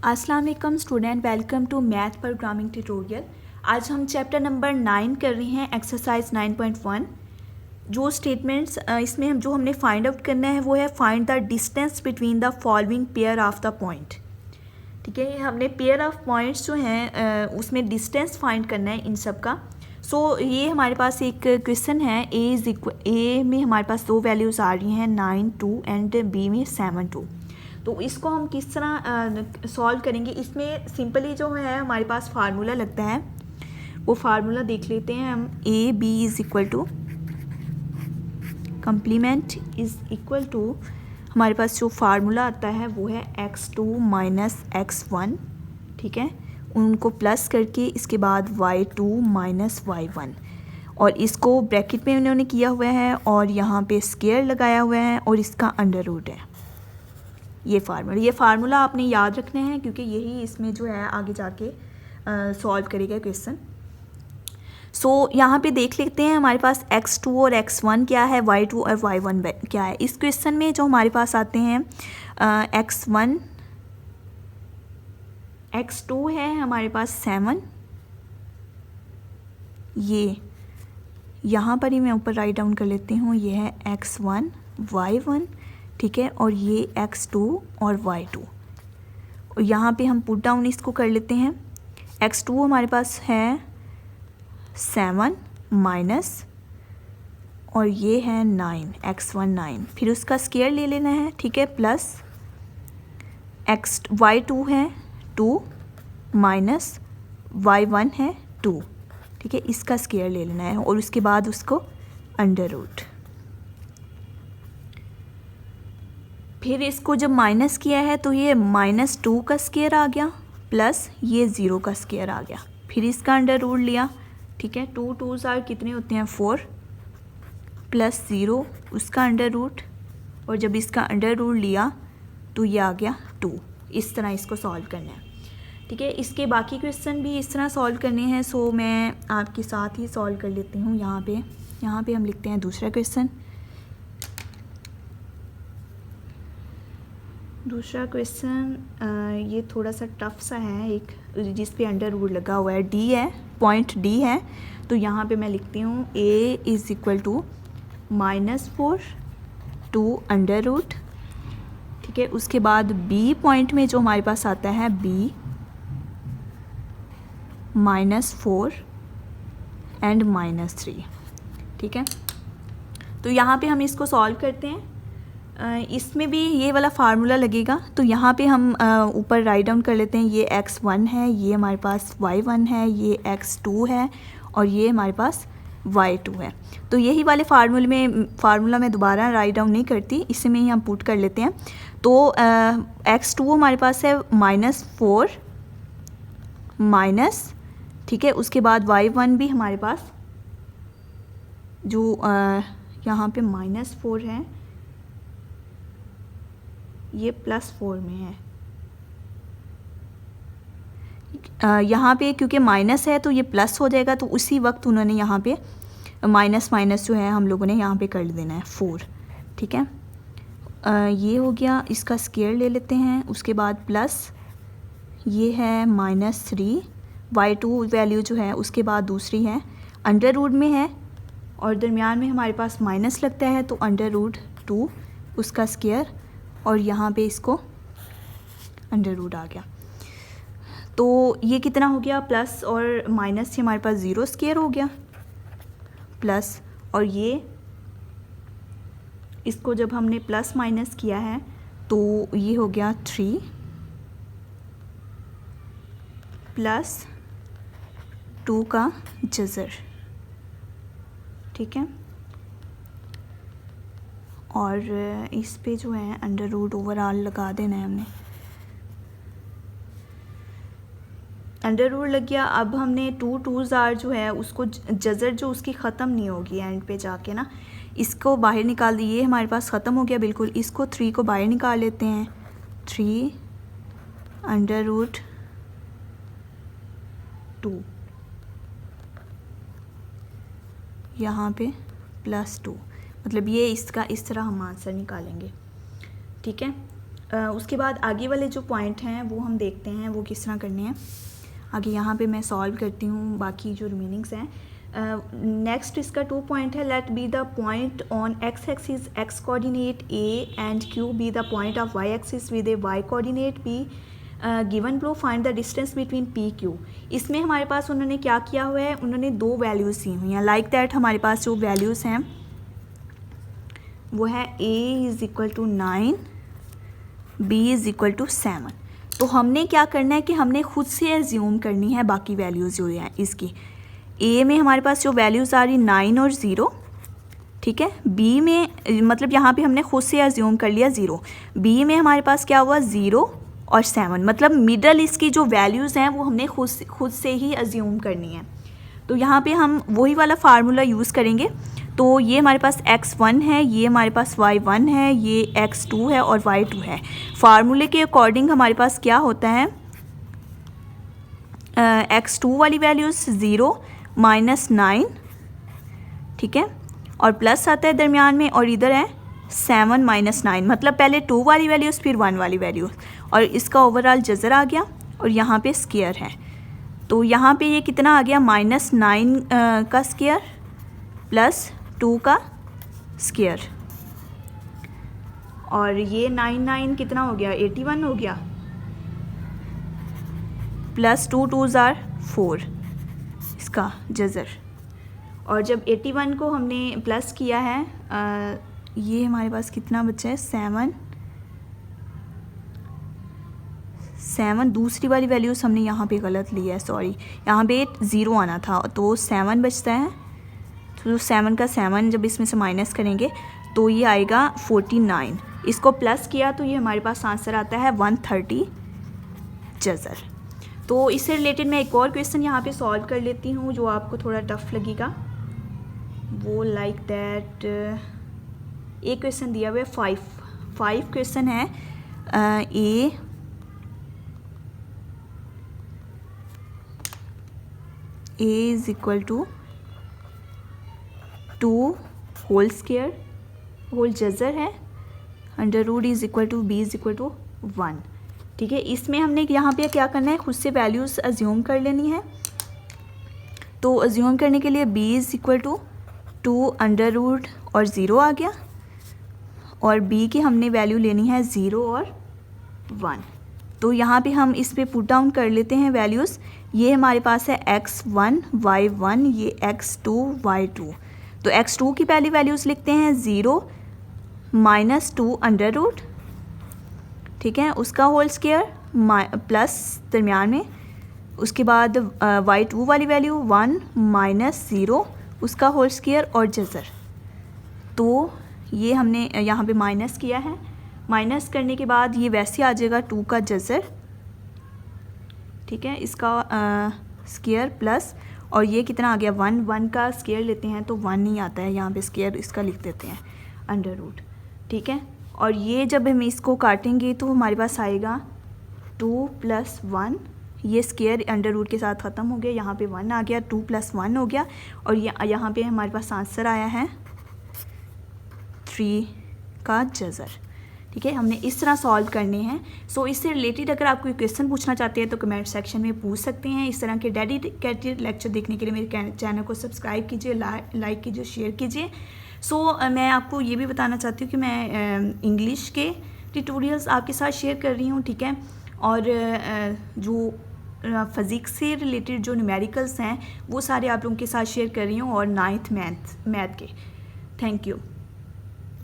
अस्सलाम वालेकुम student, welcome to math programming tutorial. आज हम चैप्टर नंबर 9 कर रहे हैं, एक्सरसाइज 9.1। जो स्टेटमेंट्स इसमें जो हमने फाइंड आउट करना है वो है find the distance between the following pair of the point. ठीक है, हमने पेयर ऑफ पॉइंट्स जो हैं उसमें डिस्टेंस फाइंड करना है इन सब का। ये हमारे पास एक क्वेश्चन है, ए में हमारे पास दो वैल्यूज़ आ रही हैं 9, 2 एंड बी में 7, 2। तो इसको हम किस तरह सॉल्व करेंगे। इसमें सिंपली जो है हमारे पास फार्मूला लगता है, वो फार्मूला देख लेते हैं हम। A B is equal to complement is equal to, हमारे पास जो फार्मूला आता है वो है x2 माइनस x1। ठीक है, उनको प्लस करके इसके बाद y2 माइनस y1, और इसको ब्रैकेट में उन्होंने किया हुआ है और यहाँ पे स्क्वायर लगाया हुआ है और इसका अंडर रूट है। ये फार्मूला आपने याद रखना है क्योंकि यही इसमें जो है आगे जाके सॉल्व करेगा क्वेश्चन। यहाँ पे देख लेते हैं हमारे पास x2 और x1 क्या है, y2 और y1 क्या है। इस क्वेश्चन में जो हमारे पास आते हैं x1, x2 है हमारे पास 7, ये यहाँ पर ही मैं ऊपर राइट डाउन कर लेती हूँ, ये है x1 y1। ठीक है, और ये x2 और y2, और यहाँ पे हम पुट डाउन इसको कर लेते हैं। x2 हमारे पास है 7 माइनस, और ये है 9, x1 9, फिर उसका स्क्वायर ले लेना है। ठीक है, प्लस y2 है 2 माइनस y1 है 2। ठीक है, इसका स्क्वायर ले लेना है और उसके बाद उसको अंडर रूट। फिर इसको जब माइनस किया है तो ये -2 का स्क्वायर आ गया, प्लस ये 0 का स्क्वायर आ गया, फिर इसका अंडर रूट लिया। ठीक है, 2 2 कितने होते हैं 4, प्लस 0 उसका अंडर रूट, और जब इसका अंडर रूट लिया तो ये आ गया 2। इस तरह इसको सॉल्व करना है। ठीक है, इसके बाकी क्वेश्चन भी इस तरह सॉल्व करने हैं। मैं आपके साथ ही सॉल्व कर लेती हूँ। यहाँ पे हम लिखते हैं दूसरा क्वेश्चन। दूसरा क्वेश्चन ये थोड़ा सा टफ सा है, एक जिस पे अंडर रूट लगा हुआ है, डी है, पॉइंट डी है। तो यहाँ पे मैं लिखती हूँ a is equal to -4 2 under root. ठीक है, उसके बाद b पॉइंट में जो हमारे पास आता है b -4 एंड -3। ठीक है, तो यहाँ पे हम इसको सॉल्व करते हैं। इसमें भी ये वाला फार्मूला लगेगा, तो यहाँ पे हम ऊपर राइट डाउन कर लेते हैं। ये x1 है, ये हमारे पास y1 है, ये x2 है, और ये हमारे पास y2 है। तो यही वाले फार्मूला मैं दोबारा राइट डाउन नहीं करती, इसी में ही हम पुट कर लेते हैं। तो x2 हमारे पास है -4 माइनस, ठीक है, उसके बाद y1 भी हमारे पास जो यहाँ पे -4 है, ये +4 में है। यहाँ पे क्योंकि माइनस है तो ये प्लस हो जाएगा, तो उसी वक्त उन्होंने यहाँ पे माइनस जो है हम लोगों ने यहाँ पे कर देना है 4। ठीक है, ये हो गया, इसका स्क्वायर ले लेते हैं। उसके बाद प्लस ये है -3, y2 वैल्यू जो है उसके बाद दूसरी है अंडर रूट में है, और दरमियान में हमारे पास माइनस लगता है, तो अंडर रूट 2 उसका स्क्वायर, और यहाँ पे इसको अंडर रूट आ गया। तो ये कितना हो गया, प्लस और माइनस से हमारे पास 0 स्क्वायर हो गया, प्लस, और ये इसको जब हमने प्लस माइनस किया है तो ये हो गया 3 प्लस 2 का जज़र। ठीक है, और इस पे जो है अंडर रूट ओवरऑल लगा देना है हमने। अंडर रूट लग गया। अब हमने 2 2 जो है उसको जज़र जो उसकी ख़त्म नहीं होगी एंड पे जाके ना, इसको बाहर निकाल दिए। ये हमारे पास ख़त्म हो गया बिल्कुल। इसको 3 को बाहर निकाल लेते हैं, 3 अंडर रूट 2, यहाँ पे +2, मतलब ये इसका इस तरह हम आंसर निकालेंगे। ठीक है, उसके बाद आगे वाले जो पॉइंट हैं वो हम देखते हैं वो किस तरह करने हैं। आगे यहाँ पे मैं सॉल्व करती हूँ बाकी जो रिमेनिंग्स हैं। नेक्स्ट इसका 2 पॉइंट है, let be the point on X axis X coordinate A and Q B the point of Y axis with a Y coordinate B given below find the distance between P Q. इसमें हमारे पास उन्होंने क्या किया हुआ है, उन्होंने 2 values दी हुई हैं। लाइक दैट हमारे पास जो वैल्यूज़ हैं वो है a is equal to 9, b is equal to 7। तो हमने क्या करना है कि हमने खुद से एज्यूम करनी है बाकी वैल्यूज़ जो हैं इसकी। a में हमारे पास जो वैल्यूज़ आ रही 9 और 0, ठीक है। b में मतलब यहाँ पे हमने खुद से एज्यूम कर लिया 0। b में हमारे पास क्या हुआ 0 और 7, मतलब मिडल इसकी जो वैल्यूज़ हैं वो हमने खुद से ही एज्यूम करनी है। तो यहाँ पे हम वही वाला फार्मूला यूज़ करेंगे। तो ये हमारे पास x1 है, ये हमारे पास y1 है, ये x2 है और y2 है। फार्मूले के अकॉर्डिंग हमारे पास क्या होता है, x2 वाली वैल्यूज़ 0 -9, ठीक है, और प्लस आता है दरमियान में, और इधर है 7 - 9, मतलब पहले 2 वाली वैल्यूज़ फिर 1 वाली वैल्यूज़, और इसका ओवरऑल जज़र आ गया और यहाँ पे स्क्वायर है। तो यहाँ पे ये कितना आ गया, -9 का स्क्वायर प्लस 2 का स्क्वायर, और ये 9 कितना हो गया, 81 हो गया, प्लस 2 2s आर 4 इसका जज़र। और जब 81 को हमने प्लस किया है, ये हमारे पास कितना बचा है, 7 दूसरी वाली वैल्यूज़ हमने यहाँ पे गलत लिया है, सॉरी, यहाँ पे 0 आना था, तो 7 बचता है। तो 7 का 7 जब इसमें से माइनस करेंगे तो ये आएगा 49। इसको प्लस किया तो ये हमारे पास आंसर आता है 130 जज़र। तो इससे रिलेटेड मैं एक और क्वेश्चन यहाँ पे सॉल्व कर लेती हूँ जो आपको थोड़ा टफ लगेगा। वो लाइक दैट, एक क्वेश्चन दिया हुआ है 5 क्वेश्चन है। A is equal to 2 whole square, whole जज़र है, under root is equal to b is equal to 1, ठीक है। इसमें हमने यहाँ पे क्या करना है, खुद से वैल्यूज़ अज्यूम कर लेनी है। तो अज्यूम करने के लिए b is equal to 2 under root और 0 आ गया, और b की हमने वैल्यू लेनी है 0 और 1। तो यहाँ पे हम इस पे पुट डाउन कर लेते हैं वैल्यूज़। ये हमारे पास है x1 y1, ये x2 y2। तो x2 की पहली वैल्यूज़ लिखते हैं 0 -2 अंडर रूट, ठीक है, उसका होल स्क्वायर प्लस दरमियान में, उसके बाद y2 वाली वैल्यू 1 -0 उसका होल स्क्वायर और जज़र। तो ये हमने यहाँ पे माइनस किया है, माइनस करने के बाद ये वैसे आ जाएगा 2 का जज़र, ठीक है, इसका स्क्वायर प्लस, और ये कितना आ गया 1 का स्क्वायर लेते हैं तो 1 नहीं आता है, यहाँ पे स्क्वायर इसका लिख देते हैं अंडर रूट, ठीक है। और ये जब हम इसको काटेंगे तो हमारे पास आएगा 2 + 1, ये स्क्वायर अंडर रूट के साथ ख़त्म हो गया, यहाँ पे 1 आ गया, 2 + 1 हो गया, और यहाँ पे हमारे पास आंसर आया है 3 का जज़र, ठीक है। हमने इस तरह सॉल्व करने हैं। सो इससे रिलेटेड अगर आप कोई क्वेश्चन पूछना चाहते हैं तो कमेंट सेक्शन में पूछ सकते हैं। इस तरह के डेडिकेटेड लेक्चर देखने के लिए मेरे चैनल को सब्सक्राइब कीजिए, लाइक कीजिए, शेयर कीजिए। सो मैं आपको ये भी बताना चाहती हूँ कि मैं इंग्लिश के ट्यूटोरियल्स आपके साथ शेयर कर रही हूँ, ठीक है, और जो फिज़िक्स से रिलेटेड जो न्यूमेरिकल्स हैं वो सारे आप लोगों के साथ शेयर कर रही हूँ, और 9th मैथ के। Thank you.